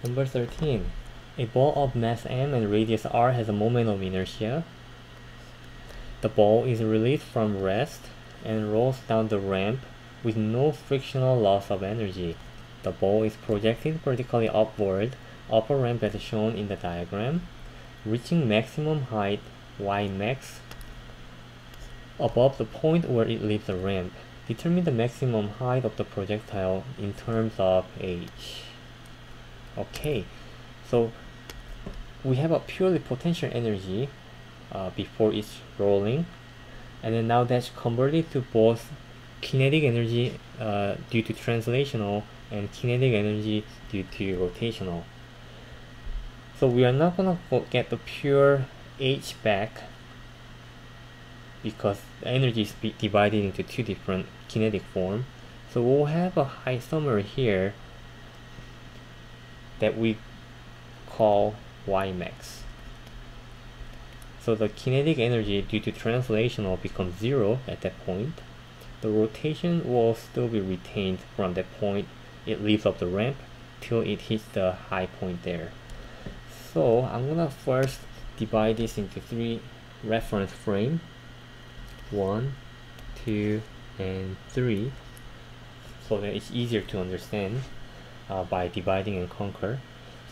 Number 13. A ball of mass m and radius r has a moment of inertia. The ball is released from rest and rolls down the ramp with no frictional loss of energy. The ball is projected vertically upward up a ramp as shown in the diagram, reaching maximum height y max above the point where it leaves the ramp. Determine the maximum height of the projectile in terms of h. Okay, so we have a purely potential energy before it's rolling, and then now that's converted to both kinetic energy due to translational and kinetic energy due to rotational. So we are not gonna get the pure h back because the energy is divided into two different kinetic forms. So we'll have a height somewhere here that we call y max. So the kinetic energy due to translational becomes 0 at that point. The rotation will still be retained from that point it leaves up the ramp till it hits the high point there. So I'm gonna first divide this into 3 reference frames, 1, 2, and 3, so that it's easier to understand by dividing and conquer.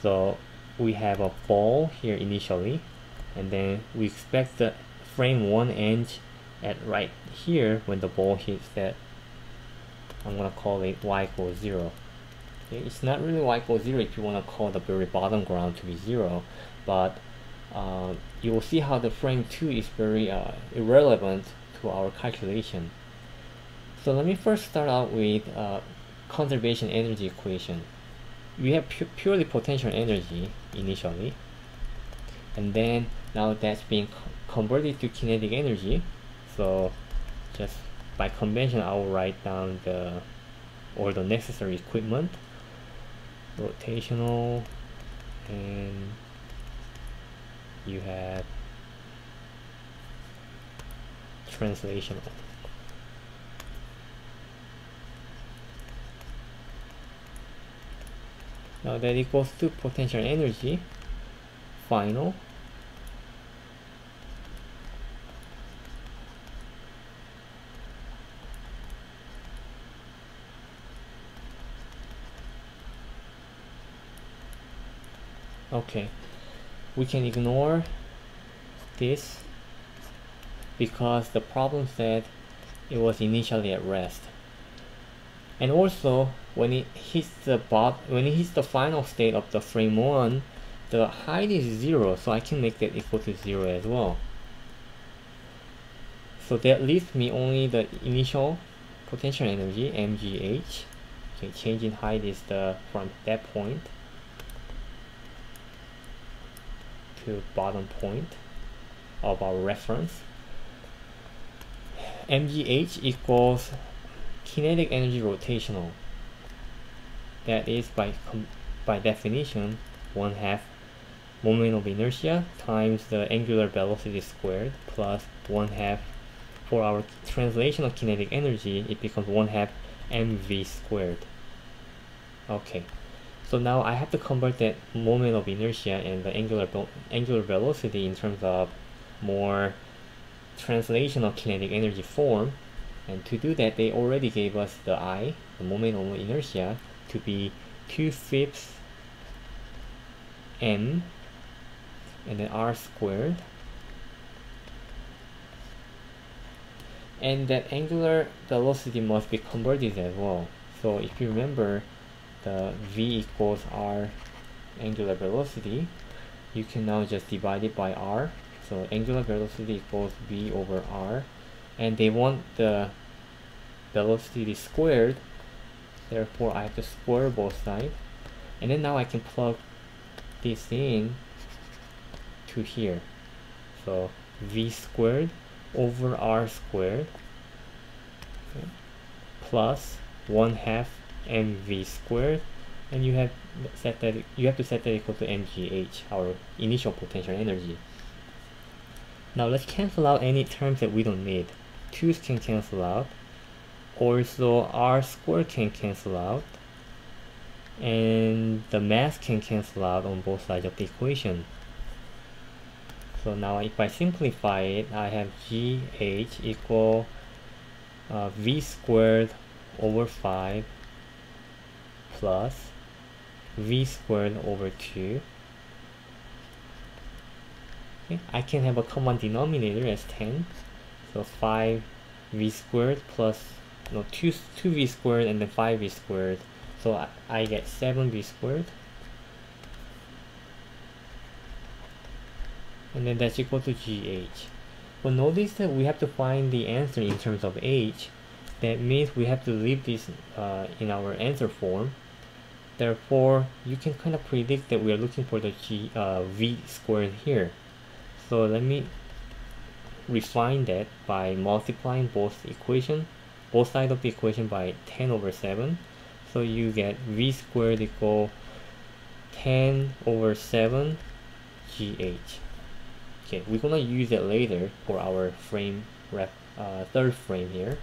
So we have a ball here initially, and then we expect the frame 1 end at right here when the ball hits that, I'm gonna call it y equals 0. Okay, it's not really y equals 0 if you want to call the very bottom ground to be 0, but you will see how the frame 2 is very irrelevant to our calculation. So let me first start out with conservation energy equation. We have purely potential energy initially, and then now that's being converted to kinetic energy. So just by convention I will write down the necessary equipment, rotational, and you have translational. Now that equals to potential energy, final, okay, we can ignore this because the problem said it was initially at rest. And also when it hits the final state of the frame 1, the height is 0, so I can make that equal to 0 as well. So that leaves me only the initial potential energy, mgh. Okay, change in height is from that point to bottom point of our reference. mgh equals kinetic energy rotational. That is by definition 1/2 moment of inertia times the angular velocity squared plus 1/2, for our translational kinetic energy it becomes 1/2 mv squared. Okay, so now I have to convert that moment of inertia and the angular velocity in terms of more translational kinetic energy form, and to do that they already gave us the moment of inertia, to be 2/5 m and then r squared, and that angular velocity must be converted as well. So if you remember the v equals r angular velocity, you can now just divide it by r. So angular velocity equals v over r, and they want the velocity squared, therefore I have to square both sides, and then now I can plug this in to here. So v squared over r squared, okay, plus 1/2 mv squared, and you have to set that equal to mgh, our initial potential energy. Now let's cancel out any terms that we don't need. 2's can cancel out, also r squared can cancel out, and the mass can cancel out on both sides of the equation. So now if I simplify it, I have GH equal V squared over 5 plus V squared over 2. Okay, I can have a common denominator as 10. So 5V squared plus, no, 2V squared and then 5V squared. So I get 7V squared. And then that's equal to GH. But notice that we have to find the answer in terms of H. That means we have to leave this in our answer form. Therefore, you can kind of predict that we are looking for the V squared here. So let me refine that by multiplying both sides of the equation by 10 over 7. So you get V squared equal 10 over 7 GH. Okay, we're gonna use it later for our third frame here.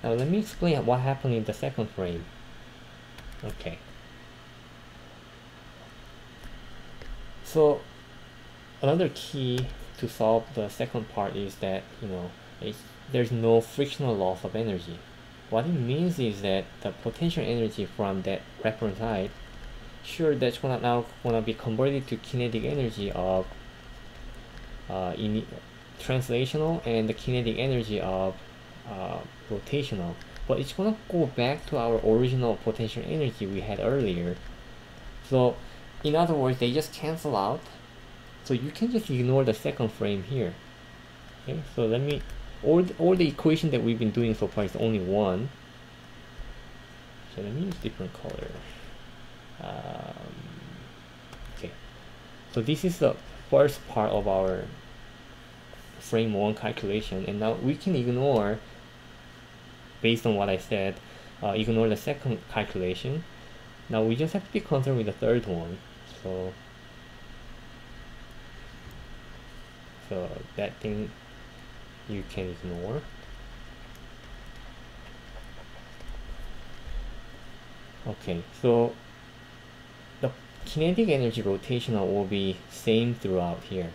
Now let me explain what happened in the second frame. Okay. So another key to solve the second part is that, there's no frictional loss of energy. What it means is that the potential energy from that reference height, sure, that's gonna be converted to kinetic energy of translational and the kinetic energy of rotational, but it's gonna go back to our original potential energy we had earlier. So in other words, they just cancel out, so you can just ignore the second frame here. Okay, so let me, all the equation that we've been doing so far is only one, so let me use different color. Okay, so this is the first part of our frame 1 calculation, and now we can ignore, based on what I said, ignore the second calculation. Now we just have to be concerned with the third one. So that thing you can ignore. Okay, so the kinetic energy rotational will be same throughout here.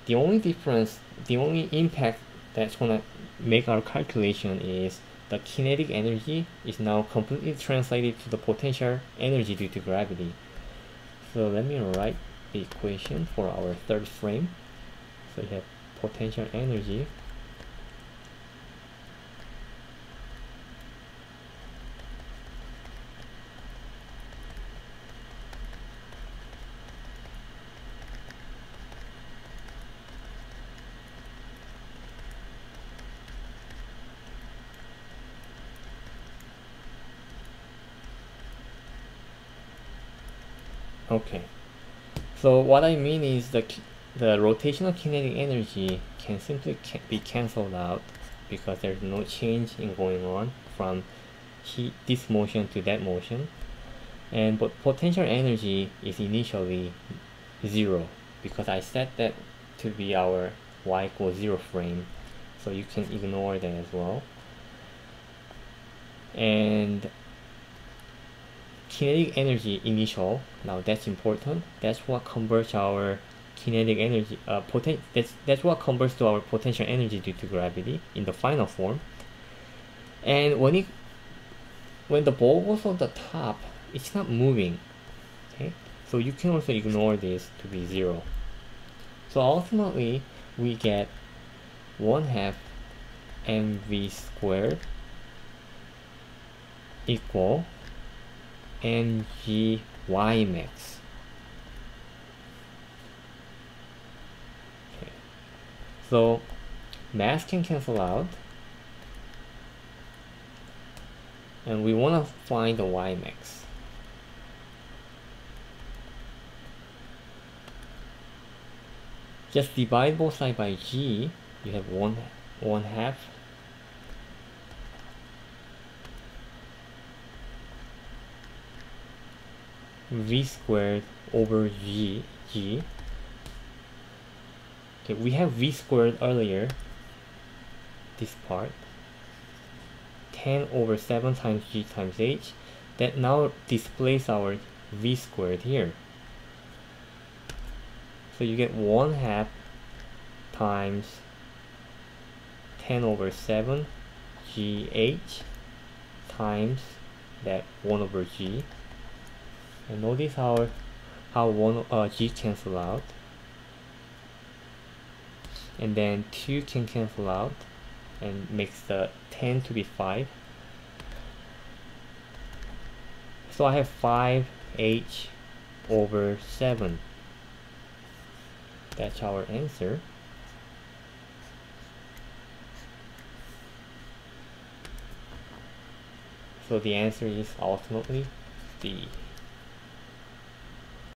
The only difference, the only impact that's gonna make our calculation is the kinetic energy is now completely translated to the potential energy due to gravity. So let me write the equation for our third frame. So you have potential energy Okay, so what I mean is the rotational kinetic energy can simply be cancelled out because there's no change in going on from this motion to that motion, and but potential energy is initially 0 because I set that to be our y equals 0 frame, so you can ignore that as well. And kinetic energy initial, now that's important, that's what converts our kinetic energy that's what converts to our potential energy due to gravity in the final form. And when the ball goes on the top, it's not moving. Okay, so you can also ignore this to be 0. So ultimately we get 1/2 mv squared equal mg y max. Okay. So mass can cancel out, and we want to find the y max. Just divide both sides by g. You have 1/2 v squared over g. Okay, we have v squared earlier, this part, 10 over 7 times g times h. That now displays our v squared here. So you get 1/2 times 10/7 gh times that 1/g. And notice how g cancel out, and then 2 can cancel out and makes the 10 to be 5. So I have 5h/7. That's our answer. So the answer is ultimately D.